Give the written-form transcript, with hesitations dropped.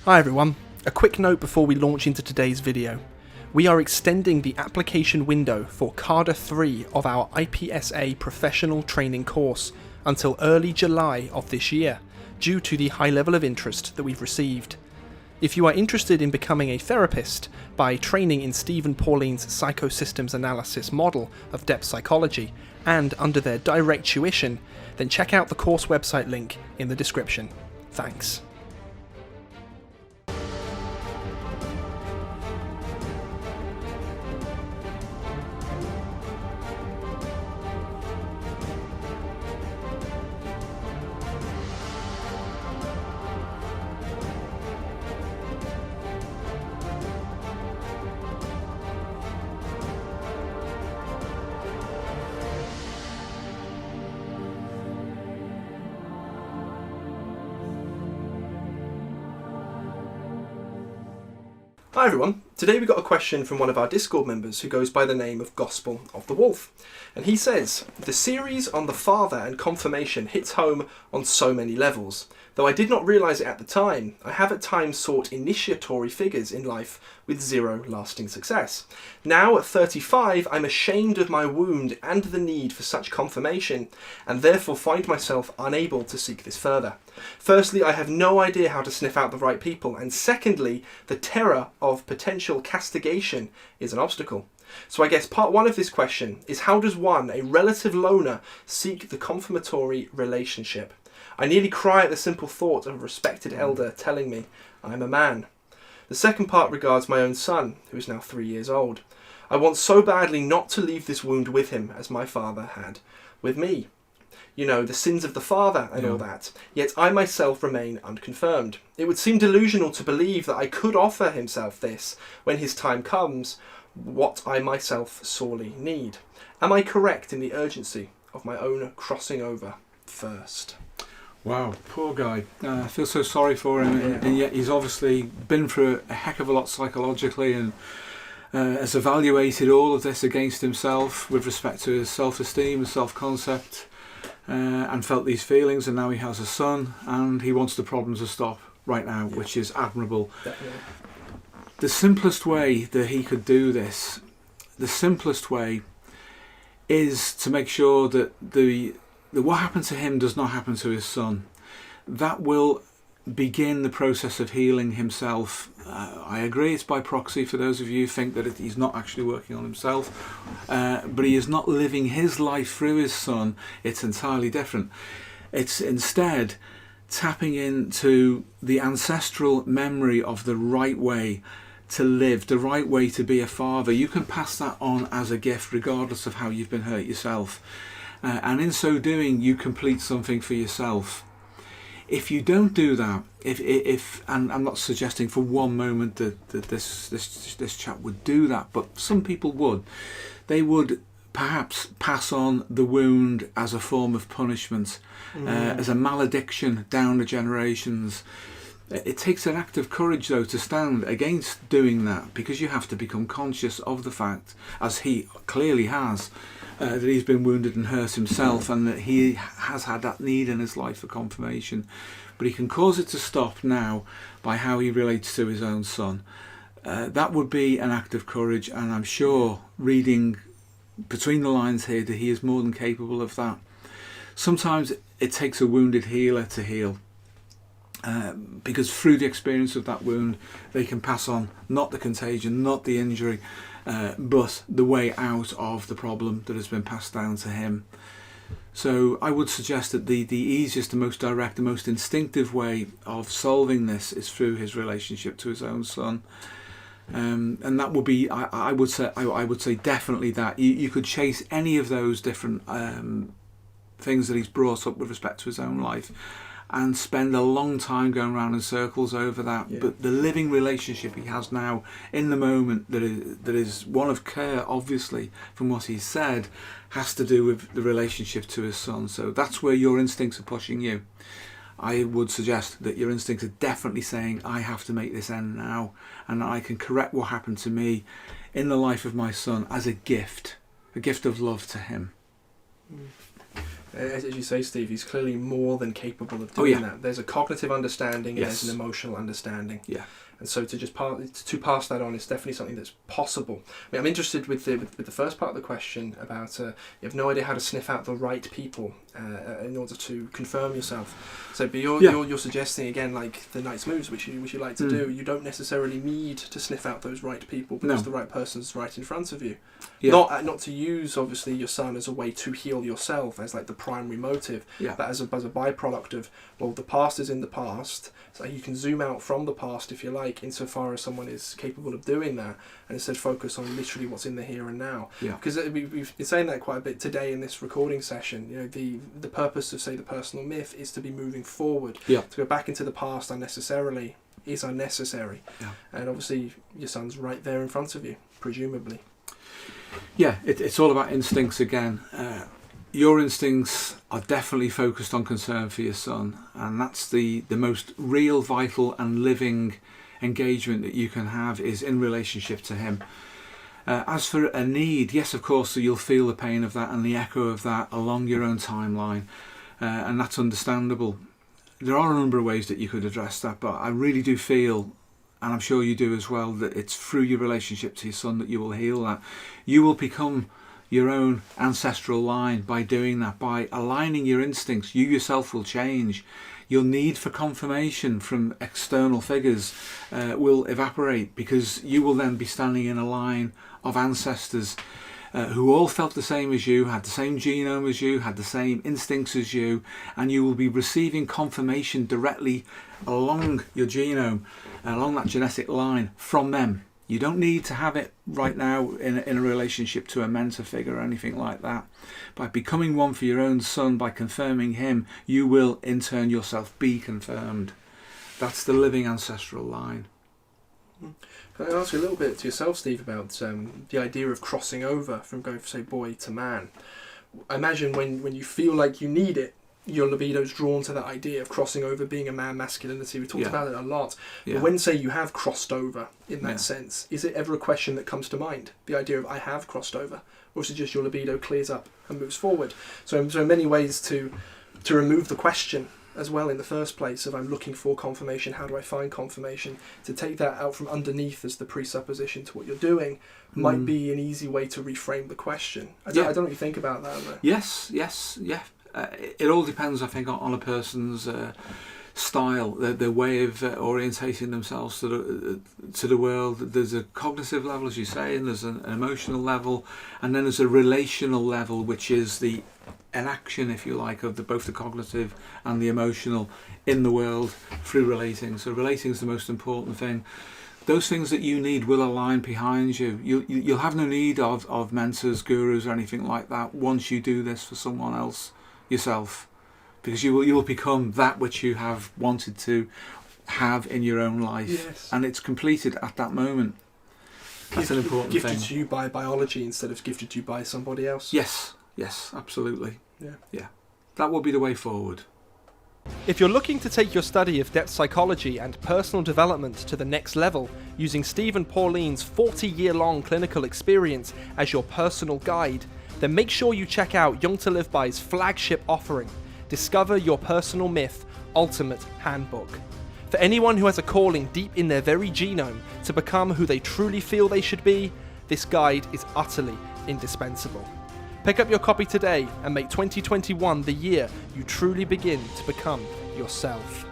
Hi everyone, a quick note before we launch into today's video. We are extending the application window for CADA 3 of our IPSA professional training course until early July of this year, due to the high level of interest that we've received. If you are interested in becoming a therapist by training in Steve and Pauline's psychosystems analysis model of depth psychology and under their direct tuition, then check out the course website link in the description. Thanks. Hi everyone, today we got a question from one of our Discord members who goes by the name of Gospel of the Wolf. And he says, the series on the father and confirmation hits home on so many levels. Though I did not realise it at the time, I have at times sought initiatory figures in life with zero lasting success. Now at 35, I'm ashamed of my wound and the need for such confirmation, and therefore find myself unable to seek this further. Firstly, I have no idea how to sniff out the right people, and secondly, the terror of potential castigation is an obstacle. So I guess part one of this question is, how does one, a relative loner, seek the confirmatory relationship? I nearly cry at the simple thought of a respected elder telling me I'm a man. The second part regards my own son, who is now 3 years old. I want so badly not to leave this wound with him as my father had with me. You know, the sins of the father and all that. Yet I myself remain unconfirmed. It would seem delusional to believe that I could offer himself this when his time comes, what I myself sorely need. Am I correct in the urgency of my own crossing over first? Wow, poor guy. I feel so sorry for him, and yet he's obviously been through a heck of a lot psychologically and has evaluated all of this against himself with respect to his self-esteem and self-concept, and felt these feelings, and now he has a son and he wants the problems to stop right now, which is admirable. Definitely. The simplest way that he could do this, the simplest way, is to make sure that what happened to him does not happen to his son. That will begin the process of healing himself. I agree it's by proxy for those of you who think that he's not actually working on himself, but he is not living his life through his son. It's entirely different. It's instead tapping into the ancestral memory of the right way to live, the right way to be a father. You can pass that on as a gift regardless of how you've been hurt yourself. And in so doing, you complete something for yourself. If you don't do that, and I'm not suggesting for one moment that this chap would do that, but some people would. They would perhaps pass on the wound as a form of punishment, as a malediction down the generations. It takes an act of courage, though, to stand against doing that, because you have to become conscious of the fact, as he clearly has, that he's been wounded and hurt himself, and that he has had that need in his life for confirmation. But he can cause it to stop now by how he relates to his own son. That would be an act of courage, and I'm sure, reading between the lines here, that he is more than capable of that. Sometimes it takes a wounded healer to heal. Because through the experience of that wound, they can pass on not the contagion, not the injury, but the way out of the problem that has been passed down to him. So I would suggest that the easiest, the most direct, the most instinctive way of solving this is through his relationship to his own son. And that would be, I would say definitely that. You could chase any of those different things that he's brought up with respect to his own life, and spend a long time going around in circles over that. But the living relationship he has now in the moment, that is one of care, obviously, from what he's said, has to do with the relationship to his son. So that's where your instincts are pushing you. I would suggest that your instincts are definitely saying, I have to make this end now, and I can correct what happened to me in the life of my son as a gift of love to him. As you say, Steve, he's clearly more than capable of doing that. There's a cognitive understanding, and there's an emotional understanding. Yeah. And so to pass that on is definitely something that's possible. I mean, I'm interested with the first part of the question about you have no idea how to sniff out the right people in order to confirm yourself. So, but you're suggesting again, like the Knight's Moves, which you like to do. You don't necessarily need to sniff out those right people because the right person's right in front of you. Yeah. Not to use obviously your son as a way to heal yourself as like the primary motive, but as a byproduct of, well, the past is in the past, so you can zoom out from the past if you like, insofar as someone is capable of doing that, and instead focus on literally what's in the here and now. Because we've been saying that quite a bit today in this recording session. You know, the purpose of, say, the personal myth is to be moving forward. To go back into the past unnecessarily is unnecessary. And obviously your son's right there in front of you, presumably. It's all about instincts again. Your instincts are definitely focused on concern for your son, and that's the most real, vital and living engagement that you can have is in relationship to him. As for a need, yes, of course, so you'll feel the pain of that and the echo of that along your own timeline, and that's understandable. There are a number of ways that you could address that, but I really do feel, and I'm sure you do as well, that it's through your relationship to your son that you will heal that. You will become your own ancestral line by doing that, by aligning your instincts. You yourself will change. Your need for confirmation from external figures will evaporate, because you will then be standing in a line of ancestors who all felt the same as you, had the same genome as you, had the same instincts as you, and you will be receiving confirmation directly along your genome, along that genetic line from them. You don't need to have it right now in a relationship to a mentor figure or anything like that. By becoming one for your own son, by confirming him, you will in turn yourself be confirmed. That's the living ancestral line. Can I ask you a little bit to yourself, Steve, about the idea of crossing over from going, say, boy to man? I imagine when you feel like you need it, your libido's drawn to that idea of crossing over, being a man, masculinity. We talked about it a lot. But when, say, you have crossed over in that sense, is it ever a question that comes to mind? The idea of I have crossed over? Or is it just your libido clears up and moves forward? So in many ways to remove the question as well in the first place of I'm looking for confirmation, how do I find confirmation? To take that out from underneath as the presupposition to what you're doing might be an easy way to reframe the question. I don't know what you think about that. Though. Yes. It all depends, I think, on a person's style, their way of orientating themselves to the world. There's a cognitive level, as you say, and there's an emotional level, and then there's a relational level, which is the enaction, if you like, of both the cognitive and the emotional in the world through relating. So relating is the most important thing. Those things that you need will align behind you. You'll have no need of mentors, gurus, or anything like that once you do this for someone else yourself, because you will become that which you have wanted to have in your own life, and it's completed at that moment. That's an important thing. Gifted to you by biology instead of gifted to you by somebody else. Yes, absolutely. Yeah. That will be the way forward. If you're looking to take your study of depth psychology and personal development to the next level using Steve and Pauline's 40-year-long clinical experience as your personal guide, then make sure you check out Jung To Live By's flagship offering, Discover Your Personal Myth Ultimate Handbook. For anyone who has a calling deep in their very genome to become who they truly feel they should be, this guide is utterly indispensable. Pick up your copy today and make 2021 the year you truly begin to become yourself.